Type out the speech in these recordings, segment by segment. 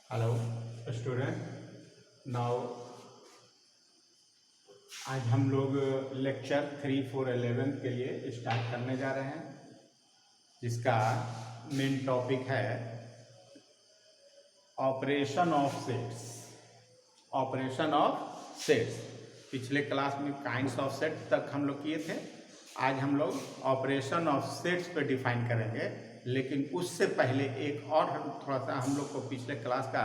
Hello student. Now आज हम लोग लेक्चर 3, 4, 11 के लिए स्टार्ट करने जा रहे हैं, जिसका मेन टॉपिक है operation of sets. Operation of sets पिछले क्लास में काइंड्स ऑफ सेट तक हम लोग किए थे। आज हम लोग ऑपरेशन ऑफ सेट्स पे डिफाइन करेंगे, लेकिन उससे पहले एक और थोड़ा सा हम लोग को पिछले क्लास का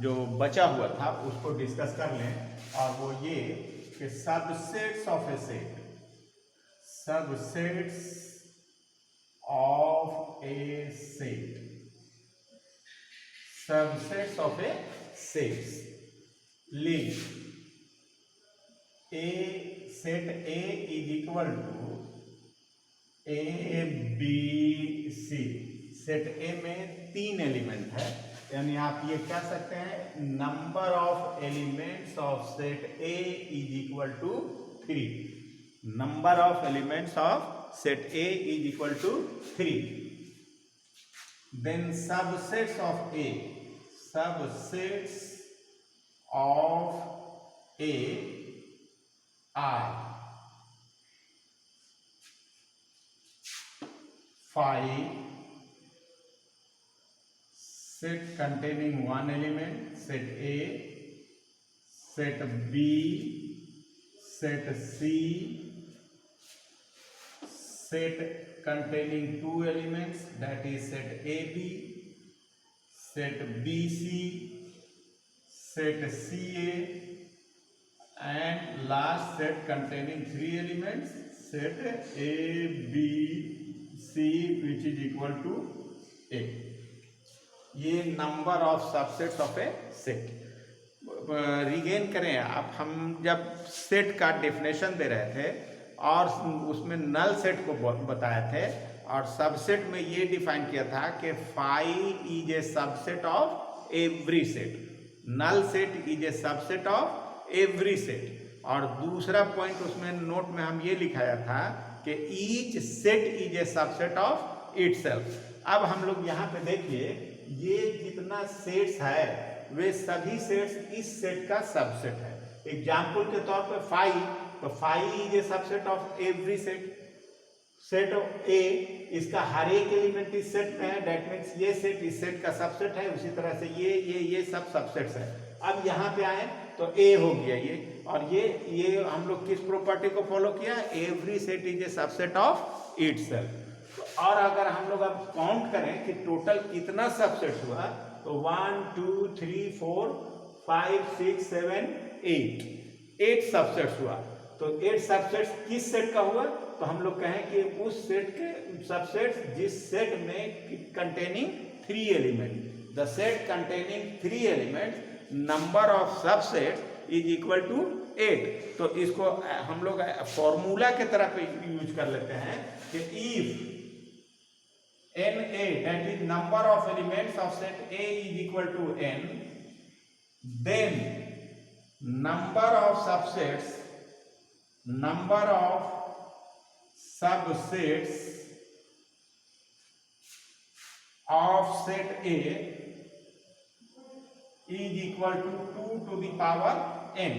जो बचा हुआ था उसको डिस्कस कर लें, और वो ये कि subsets of a set, subsets of a set, subsets of a sets. लिख a set A is equal to A B C. Set A में 3 एलिमेंट है, यानी आप ये कह सकते हैं number of elements of set A is equal to 3। Number of elements of set A is equal to 3। Then subsets of A, subsets of A are 5 set containing one element, set A, set B, set C, set containing 2 elements, that is set AB, set BC, set CA, and last set containing 3 elements, set ABC, which is equal to A. ये number of subsets of a set. Regain करें, अब हम जब set का definition दे रहे थे और उसमें नल सेट को बताए थे, और सबसेट में ये डिफाइन किया था कि five is a subset of every set. Null set is a subset of every set. और दूसरा पॉइंट उसमें नोट में हम ये लिखाया था कि each set is a subset of itself. अब हम लोग यहाँ पे देखिए, ये जितना सेट्स है वे सभी सेट्स इस सेट का सबसेट है। एग्जाम्पल के तौर पे 5, तो 5 is a subset of every set. Set of a, इसका हर एक एलिमेंट इस सेट में है, दैट मीन्स ये सेट इस सेट का सबसेट है। उसी तरह से ये सब सबसेट्स है। अब यहाँ पे आए तो ए हो गया ये, और ये हम लोग किस प्रॉपर्टी को फॉलो किया? Every set is a subset of itself. और अगर हम लोग अब काउंट करें कि टोटल कितना सबसेट्स हुआ, तो 1 2 3 4 5 6 7 8 सबसेट्स हुआ। तो 8 सबसेट्स किस सेट का हुआ? तो हम लोग कहें कि उस सेट के सबसेट्स जिस सेट में containing 3 element, the set containing 3 element, number of subset is equal to 8। तो इसको हम लोग फॉर्मूला के तरह पे यूज कर लेते हैं कि if NA, that is number of elements of set A is equal to n, then number of subsets of set A is equal to 2 to the power n।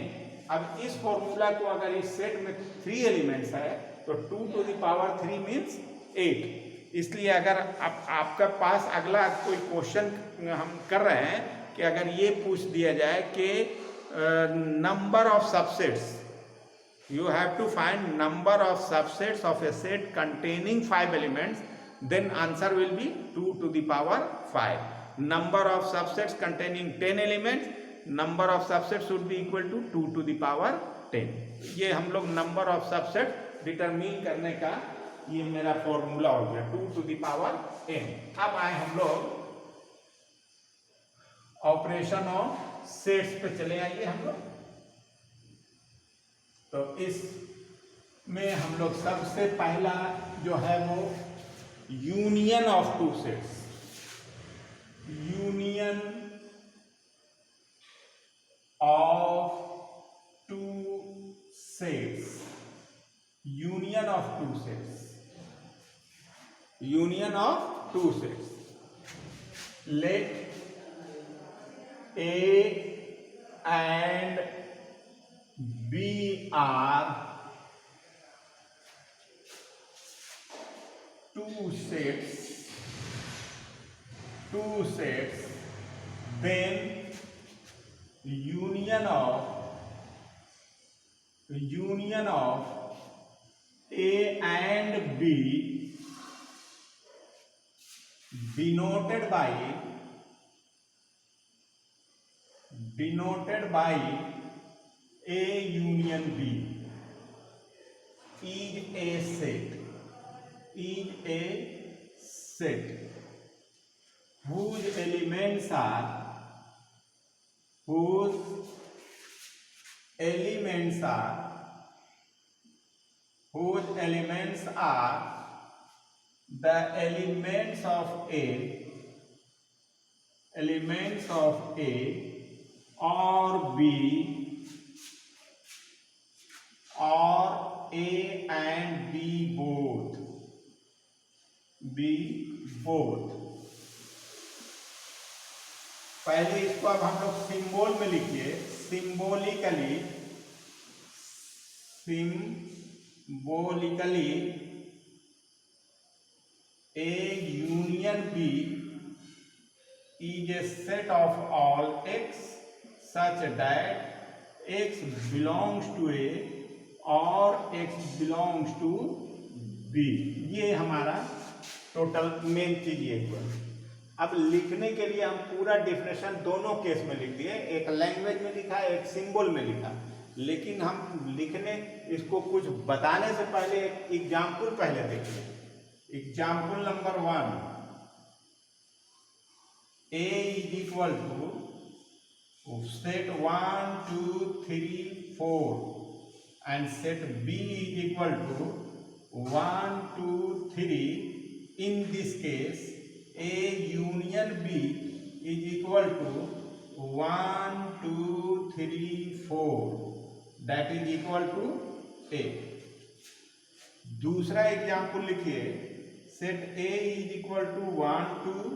अब इस फॉर्मूला को अगर इस सेट में 3 एलिमेंट्स है तो 2 to the power 3 means 8। इसलिए अगर आपका पास अगला कोई क्वेश्चन हम कर रहे हैं कि अगर ये पूछ दिया जाए कि number of subsets, you have to find number of subsets of a set containing 5 elements, then answer will be 2 to the power 5। Number of subsets containing 10 elements, number of subsets would be equal to 2 to the power 10। ये हम लोग number of subset determine करने का ये मेरा formula हो गया 2 to the power n। अब आए हम लोग ऑपरेशन ऑफ सेट्स पे चले आइए हम लोग। तो इसमें हम लोग सबसे पहला जो है वो union of 2 sets, union of 2 sets, union of 2 sets, union of 2 sets। Let A and B are two sets, then union of A and B denoted by A union B is a set whose elements are the elements of A or B or A and B both। पहले इसको अब हम लोग symbol में लिखिए, symbolically A union B is a set of all x such that x belongs to A और x belongs to B। ये हमारा टोटल मेन चीज ये हुआ। अब लिखने के लिए हम पूरा डेफिनेशन दोनों केस में लिख दिए, एक लैंग्वेज में लिखा, एक सिंबल में लिखा। लेकिन हम लिखने इसको कुछ बताने से पहले एक एग्जाम्पल पहले देखिए। Example number 1, A is equal to set 1 2 3 4 and set B is equal to 1 2 3। in this case A union B is equal to 1 2 3 4, that is equal to A। दूसरा एग्जाम्पल लिखिए, set A is equal to 1 2,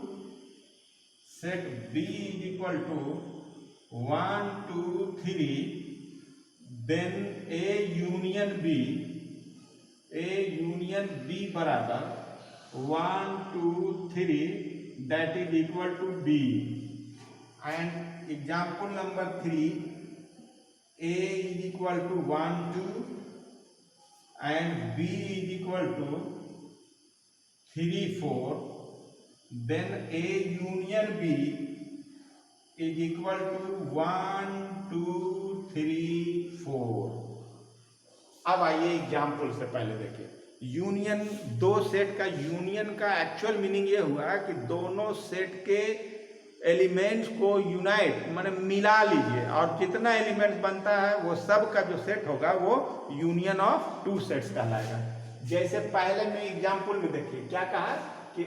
set B is equal to 1 2 3, then A union B बराबर 1 2 3, that is equal to B। and example number 3, A is equal to 1 2 and B is equal to 3 4, then A union B is equal to 1 2 3 4। अब आइए example से पहले देखिए, union, दो set का union का actual meaning ये हुआ कि दोनों सेट के एलिमेंट्स को यूनाइट माने मिला लीजिए और जितना एलिमेंट्स बनता है वो सब का जो सेट होगा वो यूनियन ऑफ टू सेट्स कहलाएगा। जैसे पहले में एग्जाम्पल में देखिए क्या कहा कि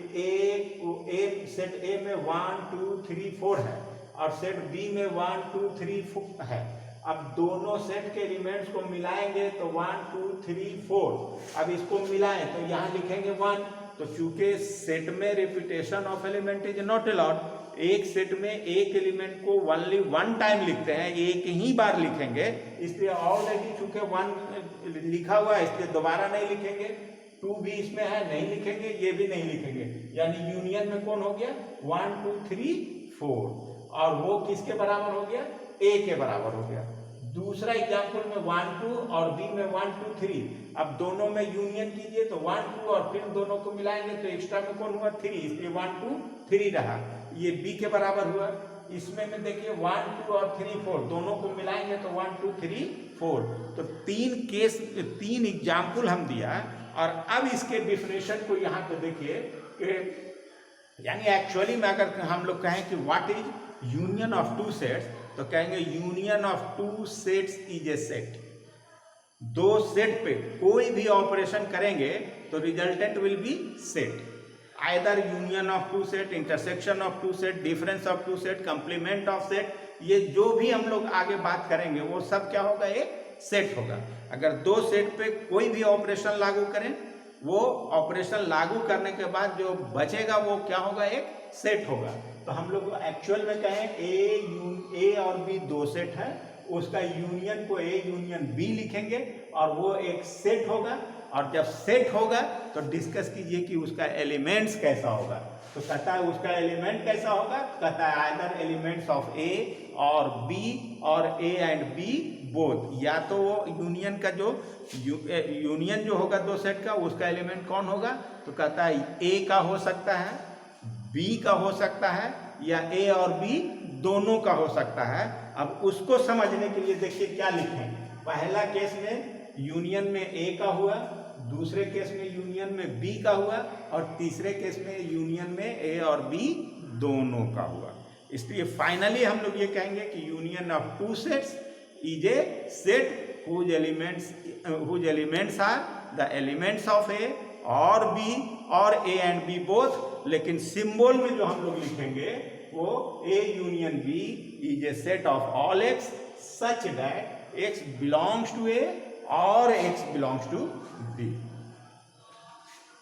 सेट ए में 1 2 3 4 है और सेट बी में 1 2 3 4 है। अब दोनों सेट के एलिमेंट्स को मिलाएंगे तो 1 2 3 4। अब इसको मिलाएं तो यहाँ लिखेंगे 1, तो चूंकि सेट में repetition of element is not allowed, एक सेट में एक एलिमेंट को ओनली वन टाइम लिखते हैं, एक ही बार लिखेंगे, इसलिए ऑलरेडी चूंकि 1 लिखा हुआ है इसलिए दोबारा नहीं लिखेंगे। 2 भी इसमें है, नहीं लिखेंगे, ये भी नहीं लिखेंगे, यानी यूनियन में कौन हो गया 1 2 3 4 और वो किसके बराबर हो गया, ए के बराबर हो गया। दूसरा एग्जाम्पल में 1 2 और बी में 1 2 3। अब दोनों में यूनियन कीजिए तो 1 2 और फिर दोनों को मिलाएंगे तो एक्स्ट्रा में कौन हुआ 3, इसलिए 1 2 3 रहा, ये बी के बराबर हुआ। इसमें में देखिए 1 2 और 3 4 दोनों को मिलाएंगे तो 1 2 3 4। तो तीन एग्जाम्पल हम दिया और अब इसके डिफिनेशन को यहाँ पे देखिए कि यानी एक्चुअली में अगर हम लोग कहें कि what is union of two sets तो कहेंगे union of two sets is a set. दो सेट पे कोई भी ऑपरेशन करेंगे तो resultant will be set, either union of two set, intersection of two set, difference of two set, complement of set, ये जो भी हम लोग आगे बात करेंगे वो सब क्या होगा, एक सेट होगा। अगर दो सेट पे कोई भी ऑपरेशन लागू करें वो ऑपरेशन लागू करने के बाद जो बचेगा वो क्या होगा, एक सेट होगा। तो हम लोग एक्चुअल में कहें ए और बी दो सेट है, उसका यूनियन को ए यूनियन बी लिखेंगे और वो एक सेट होगा। और जब सेट होगा तो डिस्कस कीजिए कि उसका एलिमेंट्स कैसा होगा। तो कहता है उसका एलिमेंट कैसा होगा, कहता है आइदर एलिमेंट्स ऑफ ए और बी और ए एंड बी बोथ। या तो वो यूनियन का जो यूनियन जो होगा दो सेट का, उसका एलिमेंट कौन होगा, तो कहता है ए का हो सकता है, बी का हो सकता है, या ए और बी दोनों का हो सकता है। अब उसको समझने के लिए देखिए क्या लिखें। पहला केस में यूनियन में ए का हुआ, दूसरे केस में यूनियन में बी का हुआ, और तीसरे केस में यूनियन में ए और बी दोनों का हुआ। इसलिए फाइनली हम लोग ये कहेंगे कि union of two sets is a set whose elements are the elements of A और B और A and B both। लेकिन सिंबल में जो हम लोग लिखेंगे वो A union B is a set of all X such that X belongs to A और X belongs to B।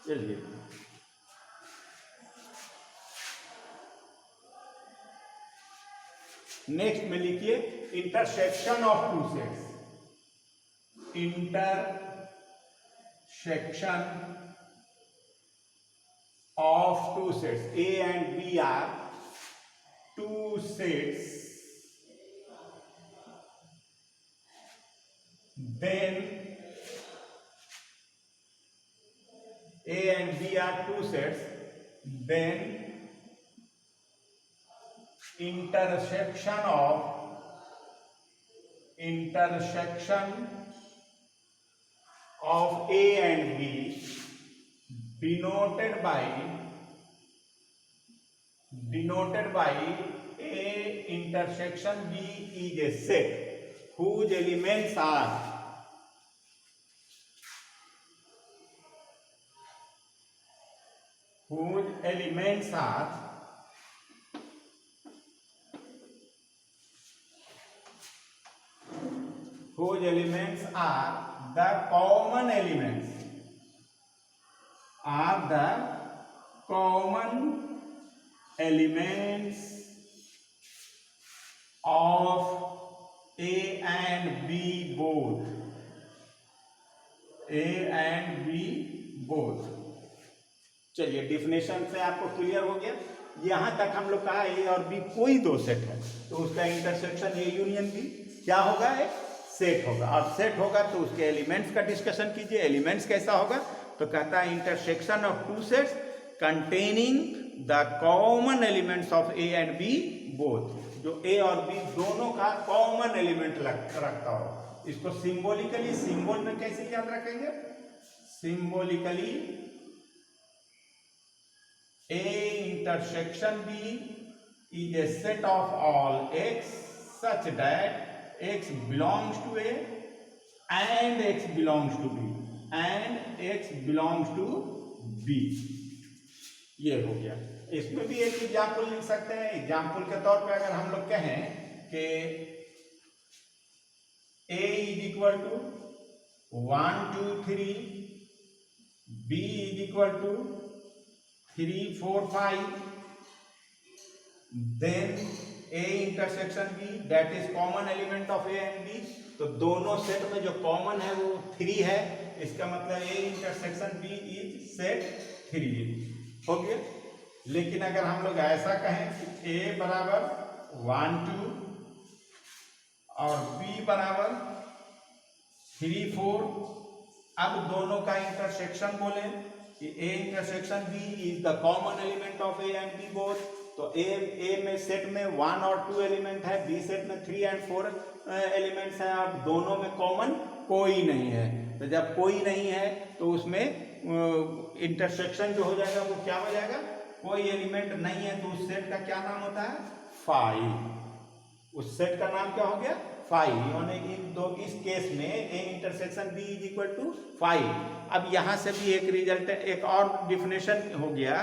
चलिए नेक्स्ट में लिखिए intersection of two sets. intersection of two sets, A and B are two sets, then A and B are two sets, then intersection of A and B denoted by A intersection B is a set whose elements are the common elements of A and B both। चलिए definition से आपको clear हो गया। यहां तक हम लोग कहा ए और बी कोई दो सेट है तो उसका इंटरसेक्शन ए यूनियन बी क्या होगा, एक सेट होगा। और सेट होगा तो उसके एलिमेंट्स का डिस्कशन कीजिए। एलिमेंट्स कैसा होगा, तो कहता है intersection of two sets containing the common elements of A and B both. जो ए और बी दोनों का कॉमन एलिमेंट रखता हो। इसको सिंबॉलिकली, सिंबल में कैसे याद रखेंगे, symbolically A intersection B is a set of all X such that X belongs to A and X belongs to B and X belongs to B। ये हो गया। इसमें भी एक एग्जाम्पल लिख सकते हैं। एग्जाम्पल के तौर पे अगर हम लोग कहें कि A is equal to 1 2 3, B is equal to 3 4 5, then A intersection B that is common element of A and B। तो दोनों सेट में जो कॉमन है वो 3 है, इसका मतलब A intersection B is set 3 हो गया। लेकिन अगर हम लोग ऐसा कहें कि A बराबर 1 2 और B बराबर 3 4, अब दोनों का इंटरसेक्शन बोले कि A intersection B is the common element of A and B both। तो A में सेट में 1 और 2 एलिमेंट है, B सेट में 3 और 4 एलिमेंट्स हैं। अब दोनों में कॉमन कोई नहीं है। तो जब कोई नहीं है तो उसमें इंटरसेक्शन जो हो जाएगा वो क्या हो जाएगा, कोई एलिमेंट नहीं है तो उस सेट का क्या नाम होता है, फाई। उस सेट का नाम क्या हो गया, फाई। इस केस में A intersection B is equal to phi. अब यहां से भी एक रिजल्ट, एक और डिफिनेशन हो गया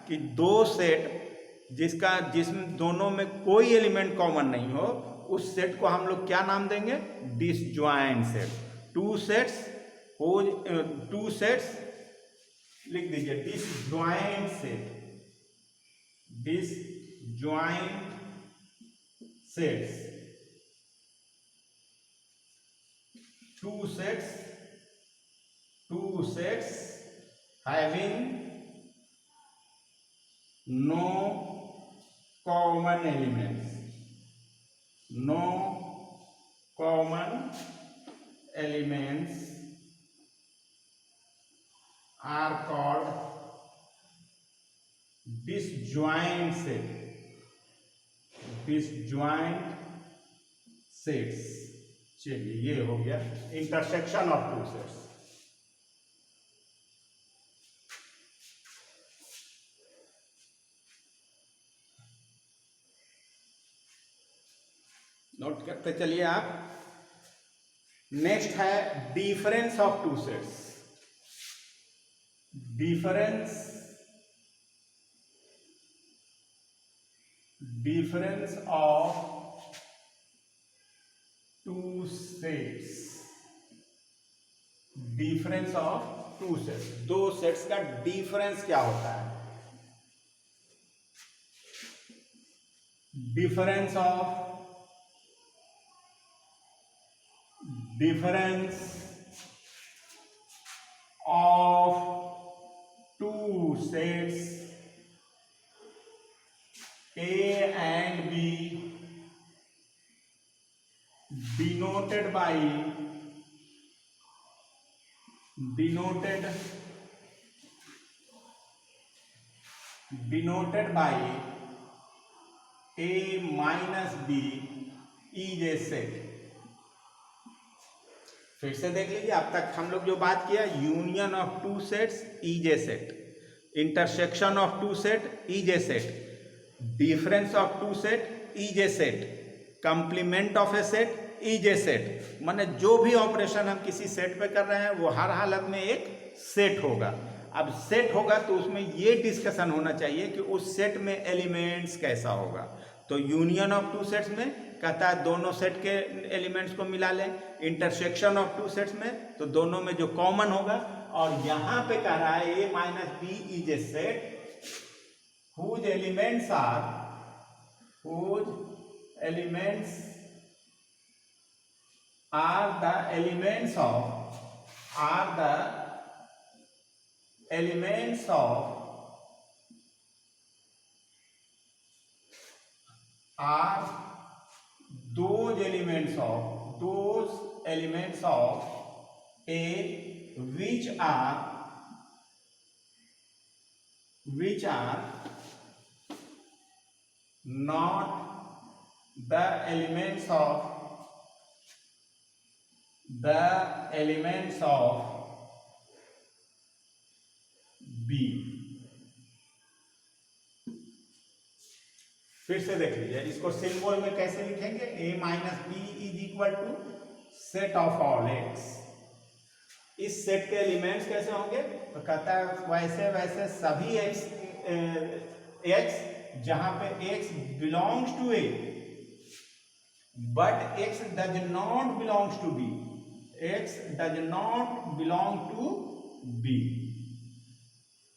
कि दो सेट जिसमें दोनों में कोई एलिमेंट कॉमन नहीं हो, उस सेट को हम लोग क्या नाम देंगे, डिसजॉइंट सेट। टू सेट्स लिख दीजिए disjoint set, disjoint sets, two sets having no common elements, no common elements are called disjoint set, disjoint sets। चलिए ये हो गया intersection of two sets. Note करते चलिए आप। नेक्स्ट है difference of two sets, difference of two sets, difference of two sets, दो sets का डिफरेंस क्या होता है? Difference of two sets A and B denoted by A minus B is a set। फिर से देख लीजिए, अब तक हम लोग जो बात किया, union of two sets is a set, intersection of two set is a set, difference of two set is a set, complement of a set is a set. माने जो भी ऑपरेशन हम किसी सेट पे कर रहे हैं वो हर हालत में एक सेट होगा। अब सेट होगा तो उसमें ये डिस्कशन होना चाहिए कि उस सेट में एलिमेंट्स कैसा होगा। तो यूनियन ऑफ टू सेट्स में कहता है दोनों सेट के एलिमेंट्स को मिला लें, इंटरसेक्शन ऑफ टू सेट्स में तो दोनों में जो कॉमन होगा। और यहां पे कह रहा है A minus B is a set whose elements are the elements of A which are not the elements of B। फिर से देख लीजिए, इसको सिंबल में कैसे लिखेंगे? A minus B is equal to set of all x. इस set के एलिमेंट्स कैसे होंगे? तो कहता है वैसे सभी एक्स जहां पे x belongs to A but x does not belongs to B, x does not belong to B।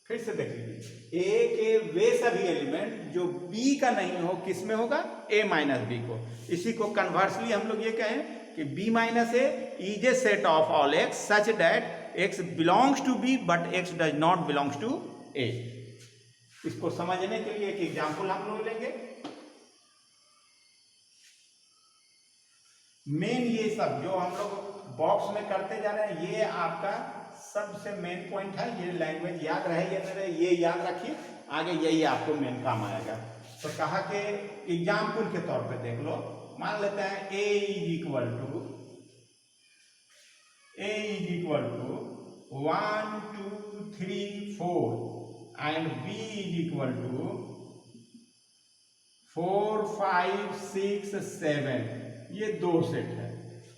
फिर से देख लीजिए, A के वे सभी एलिमेंट जो B का नहीं हो, किस में होगा? A माइनस B को। इसी को कन्वर्सली हम लोग ये कहें कि B minus A is a set of all x such that x belongs to B but x does not belongs to A। इसको समझने के लिए एक एग्जांपल हम लोग लेंगे। मेन ये सब जो हम लोग बॉक्स में करते जा रहे हैं, ये आपका सबसे मेन पॉइंट है। ये लैंग्वेज याद रहे या नहीं रहे, ये याद रखिए, आगे यही आपको मेन काम आएगा। तो कहा कि एग्जांपल के तौर पे देख लो, मान लेते हैं A is equal to 1 2 3 4 and B is equal to 4 5 6 7। ये दो सेट है।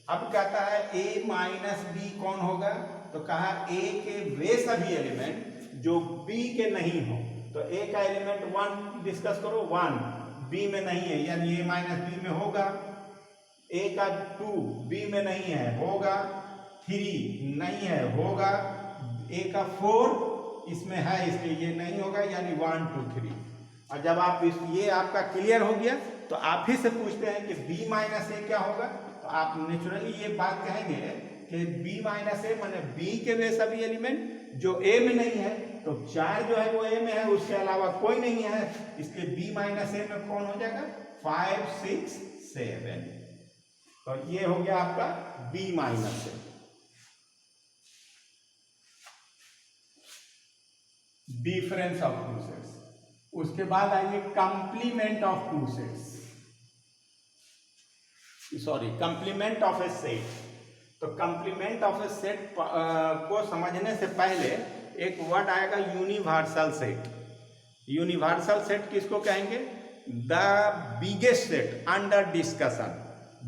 अब कहता है A माइनस B कौन होगा? तो कहा A के वे सभी एलिमेंट जो B के नहीं हो। तो A का एलिमेंट 1 डिस्कस करो, 1 B में नहीं है यानी A माइनस B में होगा। A का 2 B में नहीं है, होगा। 3 नहीं है, होगा। A का 4 इसमें है इसलिए ये नहीं होगा, यानी 1 2 3। और जब आप ये आपका क्लियर हो गया तो आप ही से पूछते हैं कि b माइनस ए क्या होगा, तो आप नेचुरली ये बात कहेंगे कि b माइनस ए माने b के वे सभी एलिमेंट जो a में नहीं है, तो 4 जो है वो a में है, उसके अलावा कोई नहीं है, इसलिए b माइनस ए में कौन हो जाएगा 5 6 7। तो ये हो गया आपका b minus A. Difference of two sets. उसके बाद आएंगे complement of two sets, sorry complement of a set. तो कंप्लीमेंट ऑफ ए सेट को समझने से पहले एक वर्ड आएगा यूनिवर्सल सेट। यूनिवर्सल सेट किसको कहेंगे? The biggest set under discussion.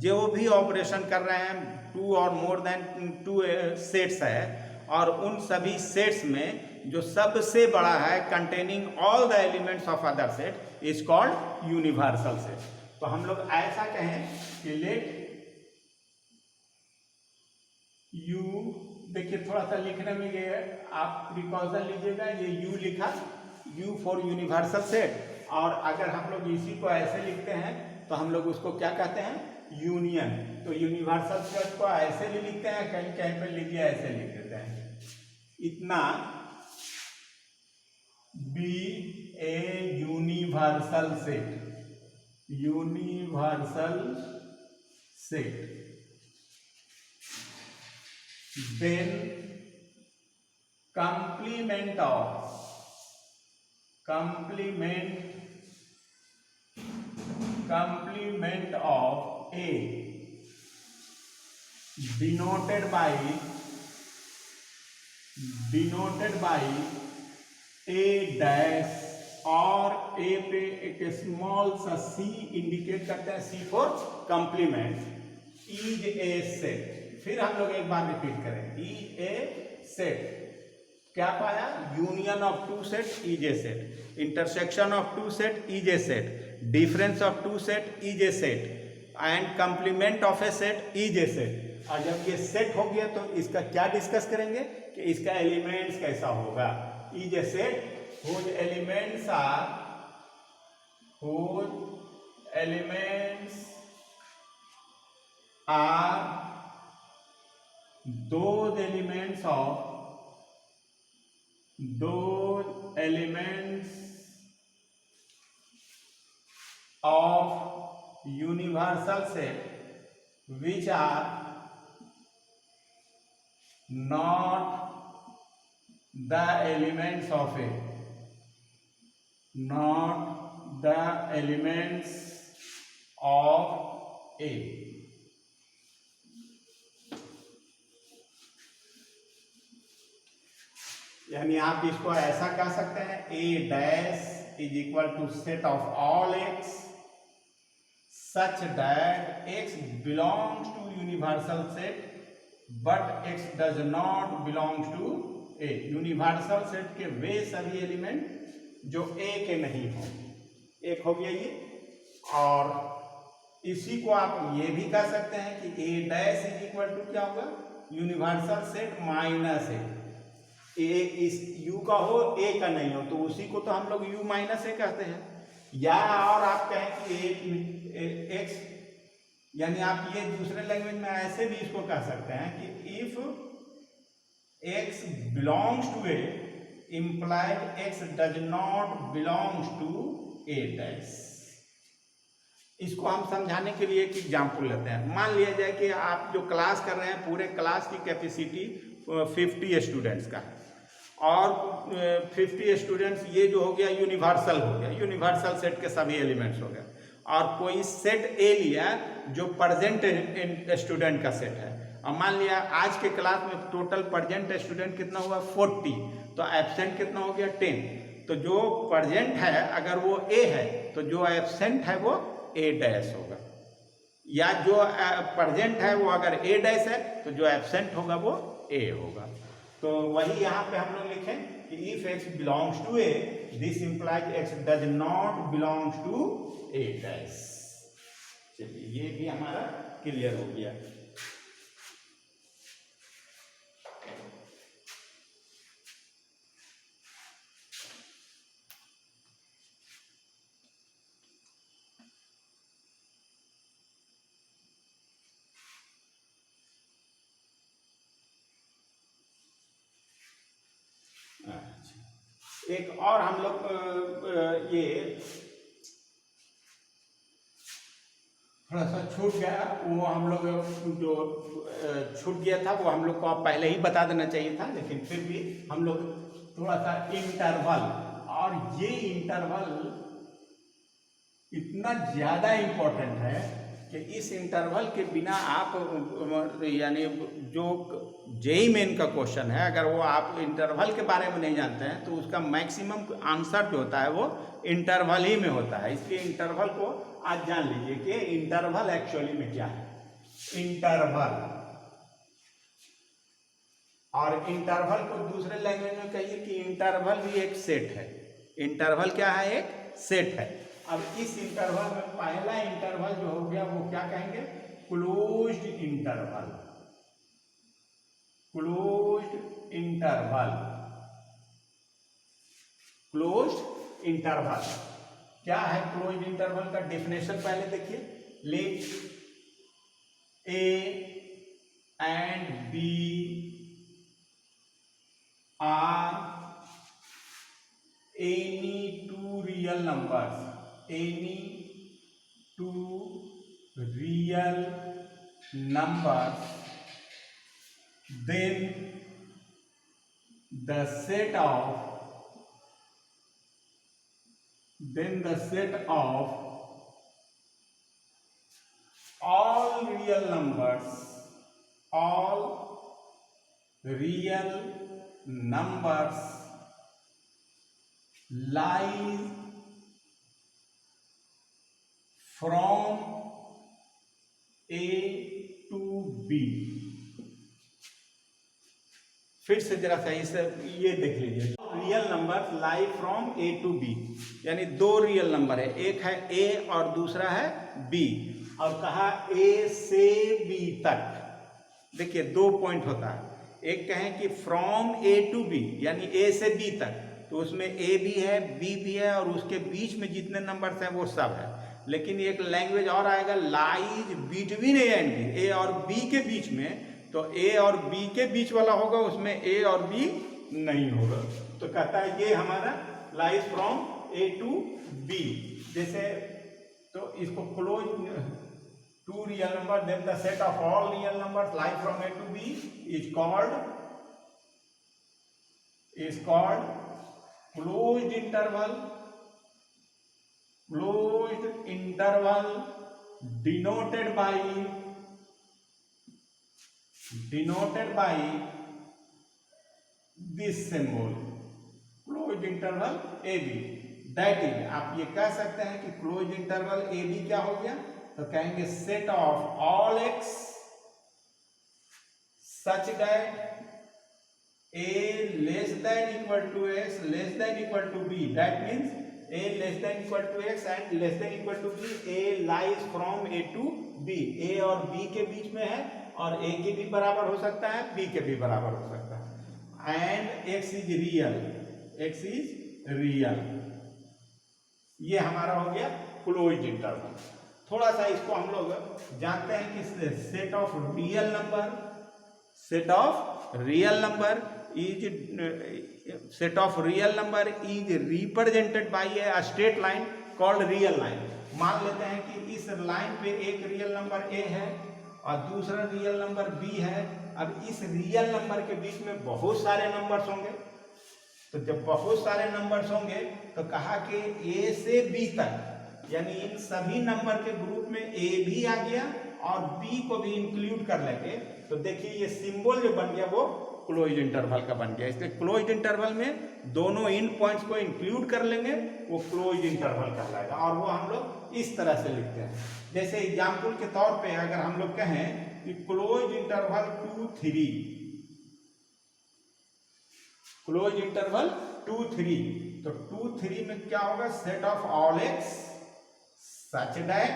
जो भी ऑपरेशन कर रहे हैं 2 और मोर देन 2 सेट्स है, और उन सभी सेट्स में जो सबसे बड़ा है containing all the elements of other set is called universal set. तो हम लोग ऐसा कहें कि लेट यू, देखिए थोड़ा सा लिखने में ये आप प्रिकॉशन लीजिएगा, ये यू लिखा, यू फॉर यूनिवर्सल सेट। और अगर हम लोग इसी को ऐसे लिखते हैं तो हम लोग उसको क्या कहते हैं? यूनियन। तो यूनिवर्सल सेट को ऐसे भी लिखते हैं, कहीं कहीं पे लिखिए ऐसे लिख देते हैं, इतना be a universal set. Universal set then complement of A denoted by A dash और A पे एक स्मॉल सा C इंडिकेट करते हैं, C for complement, is a set. फिर हम लोग एक बार रिपीट करें, इज ए सेट। क्या पाया? Union of two set is a set, intersection of two set is a set, difference of two set is a set, and complement of a set is a set. और जब ये set हो गया तो इसका क्या डिस्कस करेंगे कि इसका एलिमेंट्स कैसा होगा। Is a set whose elements are those elements of universal set which are not the elements of A, not the elements of A। यानी आप इसको ऐसा कह सकते हैं, A dash is equal to set of all X such that X belongs to universal set but X does not belongs to A। Universal set के वे सभी element जो A के नहीं हो। एक हो गया ये। और इसी को आप ये भी कह सकते हैं कि A dash is equal to क्या होगा? यूनिवर्सल सेट माइनस ए इस U का हो, A का नहीं हो, तो उसी को तो हम लोग U माइनस ए कहते हैं। या और आप कहें कि X, यानी आप ये दूसरे लैंग्वेज में ऐसे भी इसको कह सकते हैं कि if X belongs to A implied X does not belongs to A dash। इसको हम समझाने के लिए एक एग्जाम्पल लेते हैं। मान लिया जाए कि आप जो क्लास कर रहे हैं, पूरे क्लास की कैपेसिटी 50 स्टूडेंट्स का, और 50 स्टूडेंट्स ये जो हो गया यूनिवर्सल हो गया, यूनिवर्सल सेट के सभी एलिमेंट्स हो गए। और कोई सेट ए लिया जो प्रेजेंट स्टूडेंट का सेट है, और मान लिया आज के क्लास में टोटल प्रेजेंट स्टूडेंट कितना हुआ 40, तो एब्सेंट कितना हो गया 10। तो जो प्रेजेंट है अगर वो ए है तो जो एब्सेंट है वो ए डैश होगा, या जो प्रेजेंट है वो अगर ए डैश है तो जो एब्सेंट होगा वो ए होगा। तो वही यहाँ पे हम लोग लिखें कि if X belongs to A this implies X does not belongs to A dash. चलिए ये भी हमारा क्लियर हो गया। एक और हम लोग ये थोड़ा सा छूट गया, वो हम लोग जो छूट गया था वो हम लोग को आप पहले ही बता देना चाहिए था, लेकिन फिर भी हम लोग थोड़ा सा इंटरवल, और ये इंटरवल इतना ज़्यादा इम्पोर्टेंट है कि इस इंटरवल के बिना आप यानी जो जेईई मेन का क्वेश्चन है, अगर वो आप इंटरवल के बारे में नहीं जानते हैं तो उसका मैक्सिमम आंसर जो होता है वो इंटरवल ही में होता है। इसलिए इंटरवल को आज जान लीजिए कि इंटरवल एक्चुअली में क्या है। इंटरवल, और इंटरवल को दूसरे लैंग्वेज में कहिए कि इंटरवल भी एक सेट है। इंटरवल क्या है? एक सेट है। अब इस इंटरवल में पहला इंटरवल जो हो गया वो क्या कहेंगे? Closed interval. Closed interval, closed interval क्या है? क्लोज्ड इंटरवल का डेफिनेशन पहले देखिए। Let A and B are any two real numbers, any two real numbers, then the set of all real numbers lies from A to B। फिर से जरा सही से ये देख लीजिए। Real number lie from A to B, यानी दो रियल नंबर है, एक है ए और दूसरा है बी, और कहा ए से बी तक। देखिए दो पॉइंट होता है, एक कहें कि फ्रॉम ए टू बी यानी ए से बी तक, तो उसमें ए भी है बी भी है और उसके बीच में जितने नंबर्स हैं वो सब है। लेकिन एक लैंग्वेज और आएगा, lies between A and B, A और बी के बीच में, तो ए और बी के बीच वाला होगा, उसमें ए और बी नहीं होगा। तो कहता है ये हमारा lies from A to B. जैसे तो इसको close to real number then the set of all real numbers lie from A to B is called closed interval denoted by this symbol, closed interval AB। दैट इज, आप ये कह सकते हैं कि क्लोज इंटरवल AB क्या हो गया? तो कहेंगे set of all x such that A less than equal to x less than equal to b, that means A less than equal to x and less than equal to b, A lies from A to B, A और B के बीच में है, और A के भी बराबर हो सकता है, B के भी बराबर हो सकता है, and x is real। ये हमारा हो गया क्लोज्ड इंटरवल। थोड़ा सा इसको हम लोग जानते हैं कि set of real number is represented by a straight line called real line. मान लेते हैं कि इस लाइन पे एक रियल नंबर ए है और दूसरा रियल नंबर बी है। अब इस रियल नंबर के बीच में बहुत सारे नंबर्स होंगे, तो जब बहुत सारे नंबर्स होंगे तो कहा कि ए से बी तक, यानी इन सभी नंबर के ग्रुप में ए भी आ गया और बी को भी इंक्लूड कर लेंगे, तो देखिए ये सिंबल जो बन गया वो क्लोज्ड इंटरवल का बन गया। इसलिए क्लोज्ड इंटरवल में दोनों इन पॉइंट्स को इंक्लूड कर लेंगे, वो क्लोज्ड इंटरवल कहलाएगा। और वो हम लोग इस तरह से लिखते हैं। जैसे एग्जाम्पल के तौर पे अगर हम लोग कहें कि क्लोज्ड इंटरवल 2 3, क्लोज इंटरवल 2 3, तो 2 3 में क्या होगा? Set of all x such that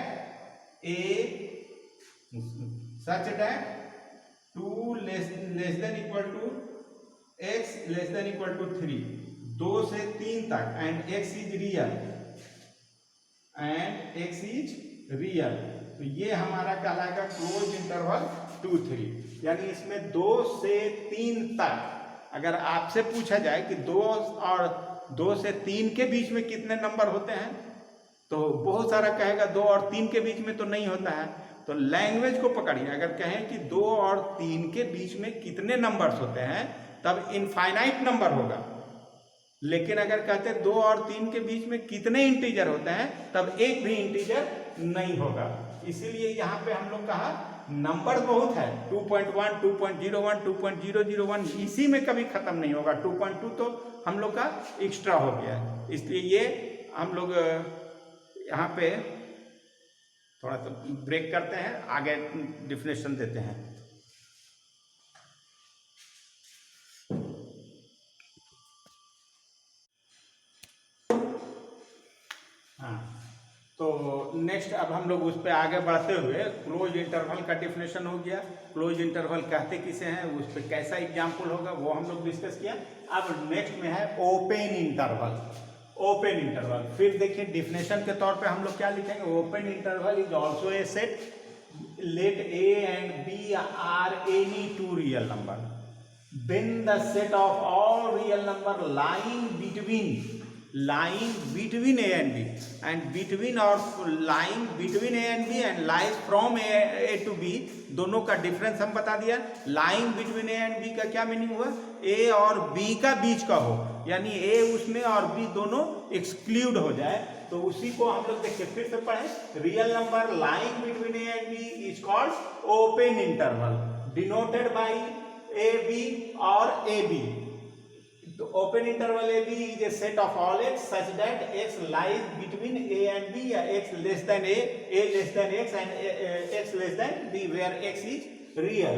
2 less than equal to x less than equal to 3, 2 से 3 तक, एंड एक्स इज रियल, तो ये हमारा कहलाएगा क्लोज इंटरवल 2 3। यानी इसमें 2 से 3 तक, अगर आपसे पूछा जाए कि 2 और 2 से 3 के बीच में कितने नंबर होते हैं, तो बहुत सारा कहेगा 2 और 3 के बीच में तो नहीं होता है। तो लैंग्वेज को पकड़िए, अगर कहें कि 2 और 3 के बीच में कितने नंबर्स होते हैं तब इनफाइनाइट नंबर होगा। लेकिन अगर कहते हैं 2 और 3 के बीच में कितने इंटीजर होते हैं तब एक भी इंटीजर नहीं होगा। इसीलिए यहाँ पे हम लोग कहा नंबर बहुत है, 2.1, 2.01, 2.001, इसी में कभी खत्म नहीं होगा। 2.2 तो हम लोग का एक्स्ट्रा हो गया है, इसलिए ये हम लोग यहाँ पे थोड़ा सा ब्रेक करते हैं, आगे डिफिनेशन देते हैं। हाँ, तो नेक्स्ट अब हम लोग उस पर आगे बढ़ते हुए क्लोज इंटरवल का डिफिनेशन हो गया। क्लोज इंटरवल कहते किसे हैं, उस पर कैसा एग्जाम्पल होगा वो हम लोग डिस्कस किया। अब नेक्स्ट में है ओपन इंटरवल। ओपन इंटरवल, फिर देखिए डिफिनेशन के तौर पे हम लोग क्या लिखेंगे, open interval is also a set let A and B are any two real number when the set of all real number lying between A and B and between or lying between A and B and lies from A to B, दोनों का difference हम बता दिया। lying between A and B का क्या meaning हुआ, A और B का बीच का हो, यानी A उसमें और B दोनों एक्सक्लूड हो जाए, तो उसी को हम लोग देखिए फिर से पढ़े। Real number lying between A and B is called open interval denoted by AB or AB. तो open interval AB is a set of all x such that x lies between A and B या x less than A less than x and x less than B where x is real।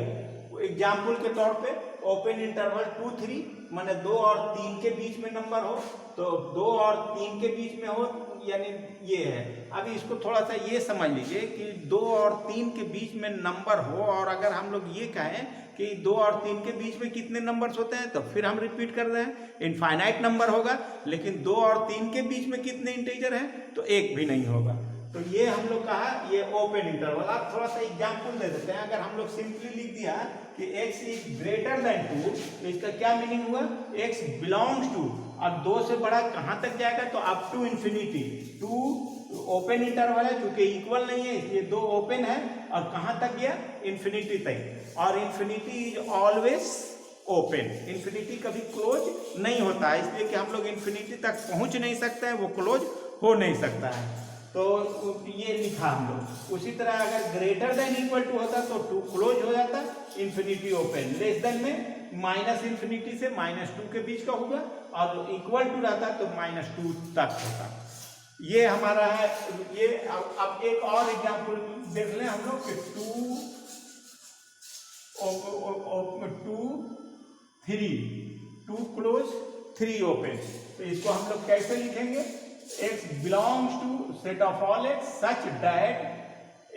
Example के तौर पे open interval 2, 3 माने 2 और 3 के बीच में number हो, तो 2 और 3 के बीच में हो यानी ये है। अभी इसको थोड़ा सा ये समझ लीजिए कि 2 और 3 के बीच में नंबर हो, और अगर हम लोग ये कहें कि 2 और 3 के बीच में कितने नंबर्स होते हैं, तो फिर हम रिपीट कर रहे हैं इनफाइनाइट नंबर होगा। लेकिन 2 और 3 के बीच में कितने इंटीजर हैं, तो एक भी नहीं होगा। तो ये हम लोग कहा ये ओपन इंटरवल। आप थोड़ा सा एग्जाम्पल दे देते हैं। अगर हम लोग सिंपली लिख दिया कि x इज ग्रेटर देन 2, तो इसका क्या मीनिंग हुआ, x बिलोंग्स टू, अब 2 से बड़ा कहाँ तक जाएगा, तो up to infinity. 2 open interval है, क्योंकि इक्वल नहीं है इसलिए 2 ओपन है, और कहाँ तक गया, इन्फिनिटी तक। और infinity is always open, infinity कभी क्लोज नहीं होता है, इसलिए कि हम लोग इन्फिनिटी तक पहुंच नहीं सकते हैं, वो क्लोज हो नहीं सकता है। तो ये लिखा हम लोग। उसी तरह अगर ग्रेटर देन इक्वल टू होता तो 2 क्लोज हो जाता, इन्फिनिटी ओपन। लेस देन में माइनस इन्फिनिटी से -2 के बीच का होगा, और इक्वल टू रहता तो -2 तक होता। ये हमारा है। ये अब एक और एग्जाम्पल देख लें हम लोग कि 2, 2 क्लोज 3 ओपन। तो इसको हम लोग कैसे लिखेंगे, x belongs to set of all x such that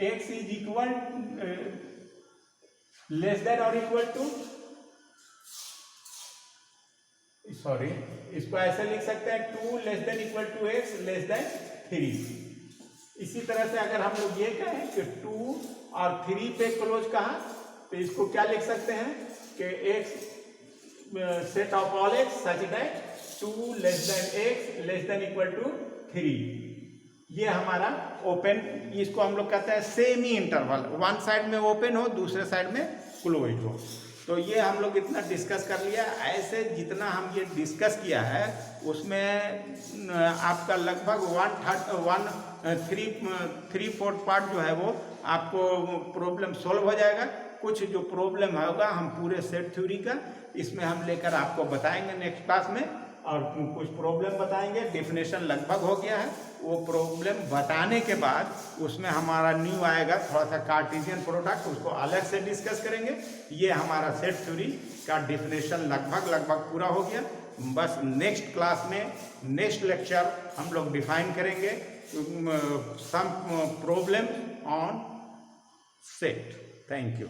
x is equal less than or equal to, sorry इसको ऐसे लिख सकते हैं 2 less than equal to x less than 3। इसी तरह से अगर हम लोग ये कहें कि 2 और 3 पे क्लोज कहा, तो इसको क्या लिख सकते हैं कि x set of all x such that 2 less than x less than equal to 3। ये हमारा ओपन, इसको हम लोग कहते हैं सेमी इंटरवल, वन साइड में ओपन हो दूसरे साइड में क्लोज हो। तो ये हम लोग इतना डिस्कस कर लिया। ऐसे जितना हम ये डिस्कस किया है उसमें आपका लगभग 3/4 पार्ट जो है वो आपको प्रॉब्लम सॉल्व हो जाएगा। कुछ जो प्रॉब्लम होगा हम पूरे सेट थ्योरी का इसमें हम लेकर आपको बताएंगे नेक्स्ट क्लास में, और कुछ प्रॉब्लम बताएंगे। डेफिनेशन लगभग हो गया है, वो प्रॉब्लम बताने के बाद उसमें हमारा न्यू आएगा थोड़ा सा कार्टेशियन प्रोडक्ट, उसको अलग से डिस्कस करेंगे। ये हमारा सेट थ्योरी का डेफिनेशन लगभग पूरा हो गया। बस नेक्स्ट क्लास में नेक्स्ट लेक्चर हम लोग डिफाइन करेंगे some problem on set. Thank you.